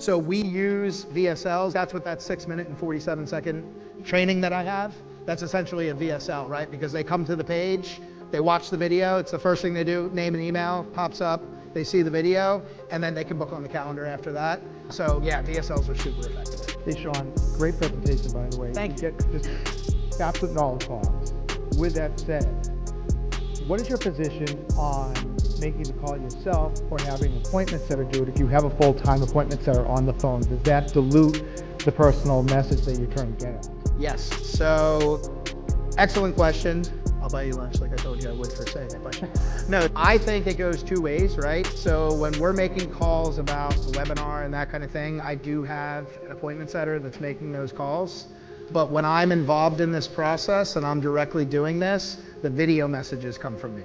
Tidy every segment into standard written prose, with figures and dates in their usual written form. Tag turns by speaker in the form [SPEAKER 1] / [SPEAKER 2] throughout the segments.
[SPEAKER 1] So we use VSLs. That's what that 6-minute and 47-second training that I have. That's essentially a VSL, right? Because they come to the page, they watch the video. It's the first thing they do. Name and email pops up. They see the video, and then they can book on the calendar after that. So yeah, VSLs are super effective.
[SPEAKER 2] Hey Sean, great presentation by the way.
[SPEAKER 1] Thank you.
[SPEAKER 2] Just absolute knowledge bombs. With that said, what is your position on making the call yourself or having an appointment setter do it? If you have a full-time appointment setter on the phone, does that dilute the personal message that you're trying to get at?
[SPEAKER 1] Yes, so excellent question. I'll buy you lunch like I told you I would for saying that question. No, I think it goes two ways, right? So when we're making calls about the webinar and that kind of thing, I do have an appointment setter that's making those calls. But when I'm involved in this process and I'm directly doing this, the video messages come from me.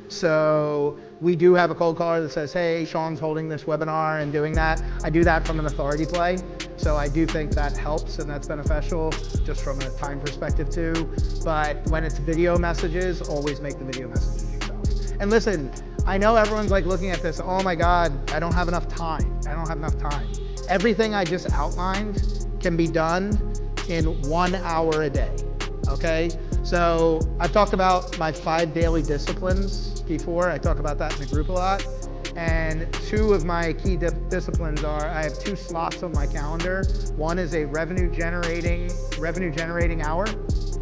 [SPEAKER 1] So we do have a cold caller that says, hey, Sean's holding this webinar and doing that. I do that from an authority play. So I do think that helps and that's beneficial just from a time perspective too. But when it's video messages, always make the video messages yourself. And listen, I know everyone's like looking at this, oh my God, I don't have enough time. I don't have enough time. Everything I just outlined can be done in 1 hour a day, okay? So I've talked about my 5 daily disciplines before. I talk about that in the group a lot. And 2 of my key disciplines are, I have 2 slots on my calendar. One is a revenue generating hour,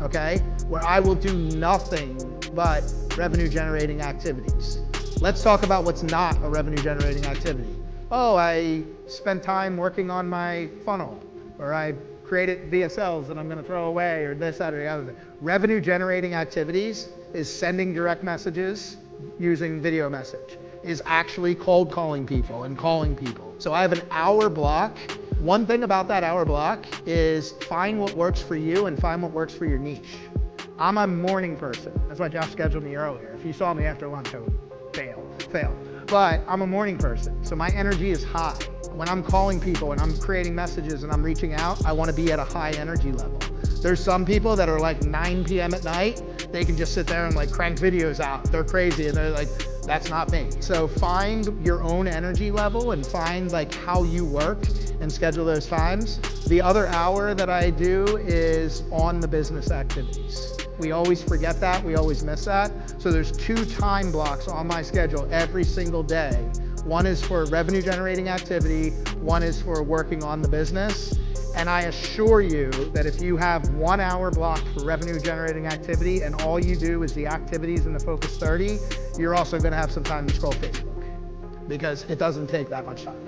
[SPEAKER 1] okay? Where I will do nothing but revenue generating activities. Let's talk about what's not a revenue generating activity. Oh, I spent time working on my funnel, or I created VSLs that I'm gonna throw away, or this, that, or the other. Revenue generating activities is sending direct messages using video message, is actually cold calling people and calling people. So I have an hour block. One thing about that hour block is find what works for you and find what works for your niche. I'm a morning person. That's why Josh scheduled me earlier. If you saw me after lunch, I would fail. But I'm a morning person, so my energy is high. When I'm calling people and I'm creating messages and I'm reaching out, I want to be at a high energy level. There's some people that are like 9 p.m. at night, they can just sit there and like crank videos out. They're crazy and they're like, that's not me. So find your own energy level and find like how you work and schedule those times. The other hour that I do is on the business activities. We always forget that, we always miss that. So there's 2 time blocks on my schedule every single day. One is for revenue generating activity, one is for working on the business. And I assure you that if you have 1 hour block for revenue generating activity and all you do is the activities in the Focus 30, you're also gonna have some time to scroll Facebook because it doesn't take that much time.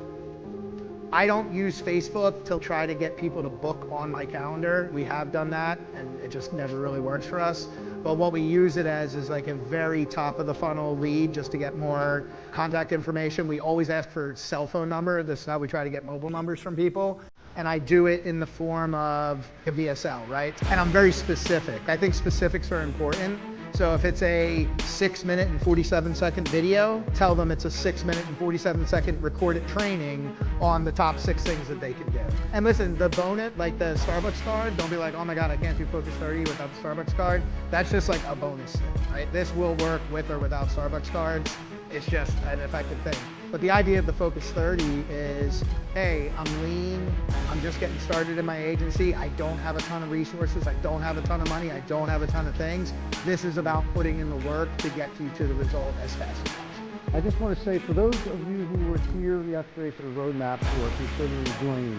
[SPEAKER 1] I don't use Facebook to try to get people to book on my calendar. We have done that and it just never really works for us. But what we use it as is like a very top of the funnel lead just to get more contact information. We always ask for cell phone number. This is how we try to get mobile numbers from people. And I do it in the form of a VSL, right? And I'm very specific. I think specifics are important. So if it's a 6-minute and 47-second video, tell them it's a 6-minute and 47-second recorded training on the top 6 things that they can do. And listen, the bonus, like the Starbucks card, don't be like, oh my God, I can't do Focus 30 without the Starbucks card. That's just like a bonus thing, right? This will work with or without Starbucks cards. It's just an effective thing. But the idea of the Focus 30 is, hey, I'm lean, I'm just getting started in my agency, I don't have a ton of resources, I don't have a ton of money, I don't have a ton of things. This is about putting in the work to get you to the result as fast as possible.
[SPEAKER 2] I just want to say, for those of you who were here yesterday for the roadmap work, you certainly joining.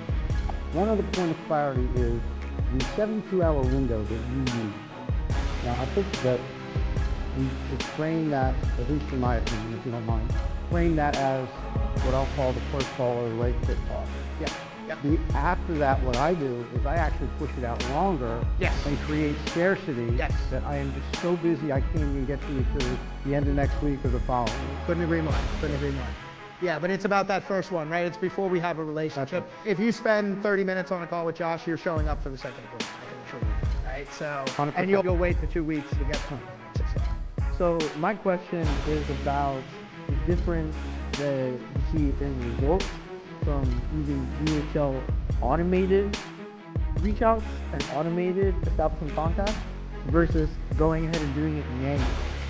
[SPEAKER 2] One other point of clarity is the 72-hour window that you use. Now, I think that we should frame that, at least in my opinion, if you don't mind, frame that as what I'll call the first call or the right fit call.
[SPEAKER 1] Yeah.
[SPEAKER 2] After that, what I do is I actually push it out longer and create scarcity that I am just so busy I can't even get to you till the end of next week or the following.
[SPEAKER 1] Couldn't agree more, couldn't agree more. Yeah, but it's about that first one, right? It's before we have a relationship. If you spend 30 minutes on a call with Josh, you're showing up for the second appointment, I can assure you, right? So,
[SPEAKER 2] 100%.
[SPEAKER 1] and you'll wait for 2 weeks to get to success.
[SPEAKER 2] So my question is about the difference that you see in results from using VHL automated reach outs and automated establishing contacts versus going ahead and doing it manually.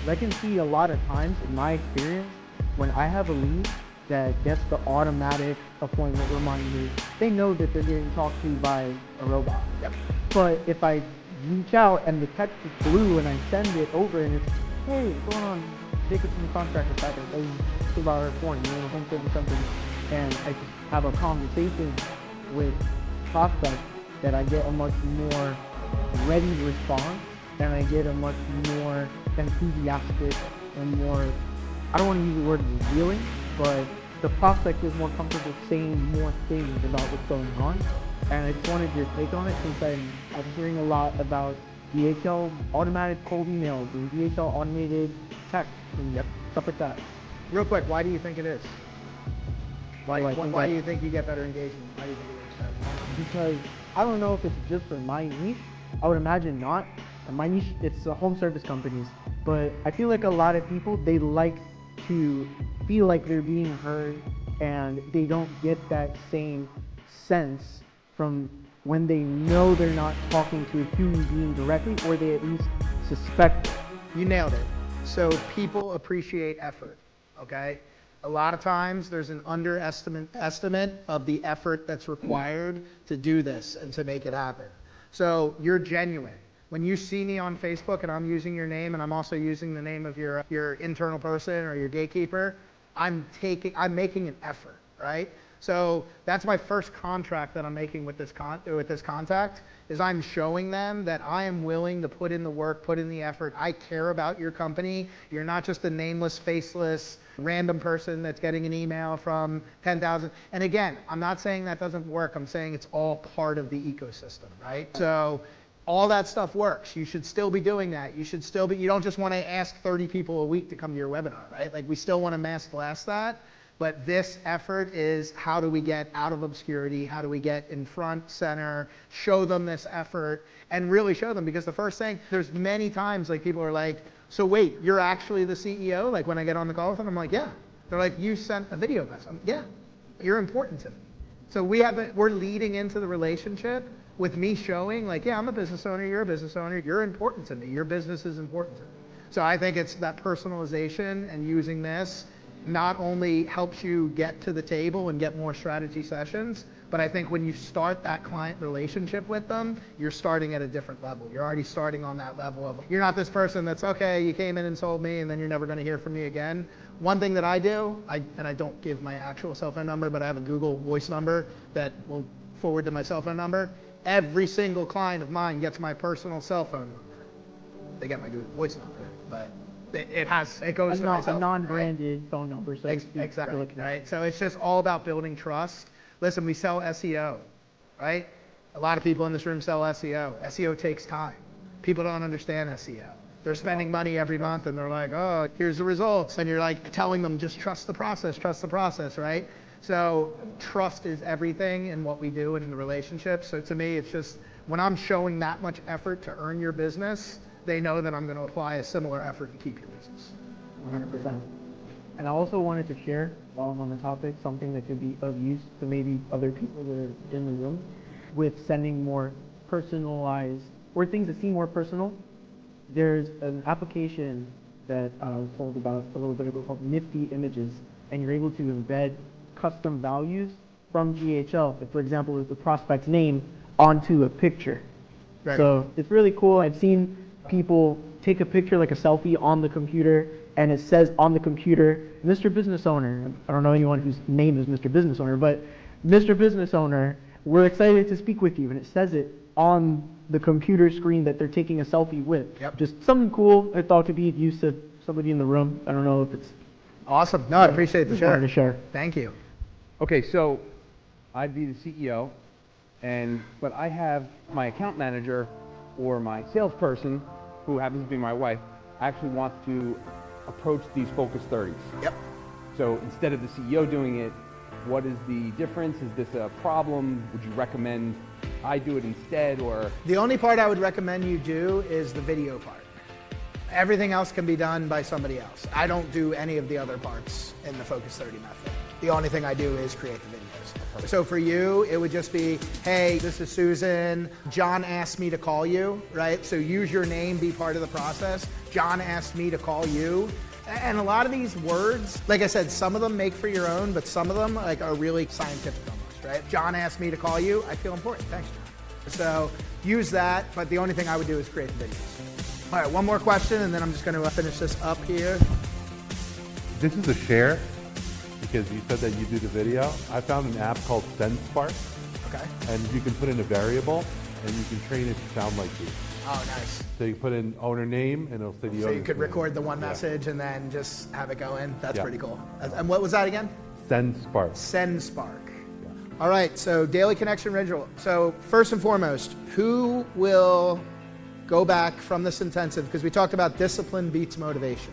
[SPEAKER 2] I can see a lot of times in my experience when I have a lead that gets the automatic appointment reminder, they know that they're getting talked to by a robot.
[SPEAKER 1] Yep.
[SPEAKER 2] But if I reach out and the text is blue and I send it over and it's, hey, what's going on? Jacobson Contractor Packers, I about our point, you're in a home service company, and I just have a conversation with prospects, that I get a much more ready response, and I get a much more enthusiastic and more, I don't want to use the word revealing, but the prospect is more comfortable saying more things about what's going on. And I just wanted your take on it, since I'm hearing a lot about DHL automated cold emails and DHL automated text and stuff like that.
[SPEAKER 1] Real quick, why do you think it is? Why do you think you get better engagement? Why do you think it works better?
[SPEAKER 2] Because I don't know if it's just for my niche. I would imagine not. My niche, it's home service companies. But I feel like a lot of people, they like to feel like they're being heard, and they don't get that same sense from when they know they're not talking to a human being directly, or they at least suspect it.
[SPEAKER 1] You nailed it. So people appreciate effort, okay? A lot of times there's an estimate of the effort that's required to do this and to make it happen. So you're genuine. When you see me on Facebook and I'm using your name and I'm also using the name of your internal person or your gatekeeper, I'm making an effort, right? So that's my first contract that I'm making with this contact, is I'm showing them that I am willing to put in the work, put in the effort. I care about your company. You're not just a nameless, faceless, random person that's getting an email from 10,000. And again, I'm not saying that doesn't work. I'm saying it's all part of the ecosystem, right? So all that stuff works. You should still be doing that. You don't just want to ask 30 people a week to come to your webinar, right? Like, we still want to mass blast that. But this effort is, how do we get out of obscurity? How do we get in front, center, show them this effort, and really show them? Because the first thing, there's many times like people are like, so wait, you're actually the CEO? Like when I get on the call with them, I'm like, yeah. They're like, you sent a video message. Yeah, you're important to me. So we're leading into the relationship with me showing like, yeah, I'm a business owner, you're a business owner, you're important to me, your business is important to me. So I think it's that personalization, and using this not only helps you get to the table and get more strategy sessions, but I think when you start that client relationship with them, you're starting at a different level. You're already starting on that level of, you're not this person that's, okay, you came in and sold me and then you're never going to hear from me again. One thing that I do, and I don't give my actual cell phone number, but I have a Google voice number that will forward to my cell phone number. Every single client of mine gets my personal cell phone number. They get my Google voice number, but it goes to myself.
[SPEAKER 2] A non-branded phone number. So
[SPEAKER 1] exactly, right? So it's just all about building trust. Listen, we sell SEO, right? A lot of people in this room sell SEO. SEO takes time. People don't understand SEO. They're spending money every month and they're like, oh, here's the results. And you're like telling them, just trust the process, right? So trust is everything in what we do and in the relationship. So to me, it's just, when I'm showing that much effort to earn your business, they know that I'm going to apply a similar effort to keep your business.
[SPEAKER 2] 100%. And I also wanted to share, while I'm on the topic, something that could be of use to maybe other people that are in the room, with sending more personalized, or things that seem more personal. There's an application that I was told about a little bit ago called Nifty Images, and you're able to embed custom values from GHL, if, for example, is the prospect's name onto a picture. Right. So it's really cool. I've seen people take a picture, like a selfie, on the computer, and it says on the computer, Mr. Business Owner. I don't know anyone whose name is Mr. Business Owner, but Mr. Business Owner, we're excited to speak with you. And it says it on the computer screen that they're taking a selfie with.
[SPEAKER 1] Yep.
[SPEAKER 2] Just something cool I thought could be used to somebody in the room. I don't know if it's
[SPEAKER 1] awesome. No, I appreciate the share.
[SPEAKER 2] To share.
[SPEAKER 1] Thank you.
[SPEAKER 3] Okay, so I'd be the CEO, but I have my account manager or my salesperson, who happens to be my wife, actually wants to approach these Focus 30s.
[SPEAKER 1] Yep.
[SPEAKER 3] So instead of the CEO doing it, what is the difference? Is this a problem? Would you recommend I do it instead, or?
[SPEAKER 1] The only part I would recommend you do is the video part. Everything else can be done by somebody else. I don't do any of the other parts in the Focus 30 method. The only thing I do is create the videos. Perfect. So for you, it would just be, hey, this is Susan. John asked me to call you, right? So use your name, be part of the process. John asked me to call you. And a lot of these words, like I said, some of them make for your own, but some of them like are really scientific almost, right? If John asked me to call you, I feel important. Thanks, John. So use that, but the only thing I would do is create the videos. All right, one more question, and then I'm just going to finish this up here.
[SPEAKER 4] This is a share, because you said that you do the video. I found an app called SendSpark,
[SPEAKER 1] Okay.
[SPEAKER 4] and you can put in a variable, and you can train it to sound like you.
[SPEAKER 1] Oh, nice.
[SPEAKER 4] So you put in owner name, and it'll say the
[SPEAKER 1] So
[SPEAKER 4] owner's
[SPEAKER 1] you could
[SPEAKER 4] name.
[SPEAKER 1] record the one
[SPEAKER 4] Yeah.
[SPEAKER 1] message and then just have it go in. That's
[SPEAKER 4] Yeah.
[SPEAKER 1] pretty cool. And what was that again?
[SPEAKER 4] SendSpark.
[SPEAKER 1] SendSpark. All right, so daily connection ritual. So first and foremost, who will go back from this intensive? Because we talked about discipline beats motivation.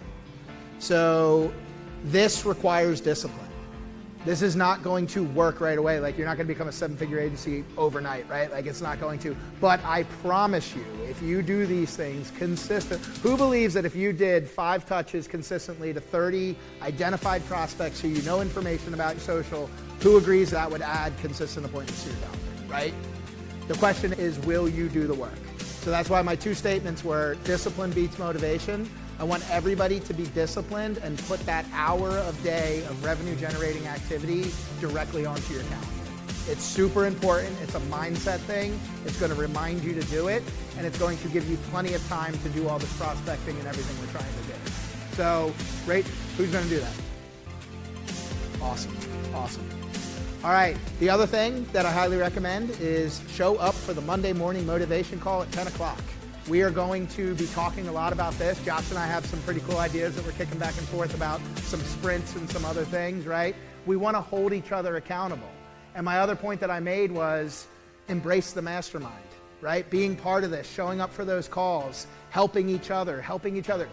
[SPEAKER 1] So this requires discipline. This is not going to work right away. Like, you're not going to become a 7-figure agency overnight, right? Like, it's not going to. But I promise you, if you do these things consistent, who believes that if you did 5 touches consistently to 30 identified prospects who you know information about your social, who agrees that would add consistent appointments to your calendar, right? The question is, will you do the work? So that's why my 2 statements were discipline beats motivation. I want everybody to be disciplined and put that hour of day of revenue generating activity directly onto your calendar. It's super important. It's a mindset thing. It's going to remind you to do it, and it's going to give you plenty of time to do all this prospecting and everything we're trying to do. So, great. Who's going to do that? Awesome. Awesome. All right. The other thing that I highly recommend is show up for the Monday morning motivation call at 10 o'clock. We are going to be talking a lot about this. Josh and I have some pretty cool ideas that we're kicking back and forth about some sprints and some other things, right? We want to hold each other accountable. And my other point that I made was embrace the mastermind, right? Being part of this, showing up for those calls, helping each other,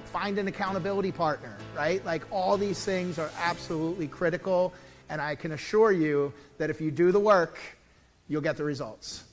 [SPEAKER 1] find an accountability partner, right? Like, all these things are absolutely critical. And I can assure you that if you do the work, you'll get the results.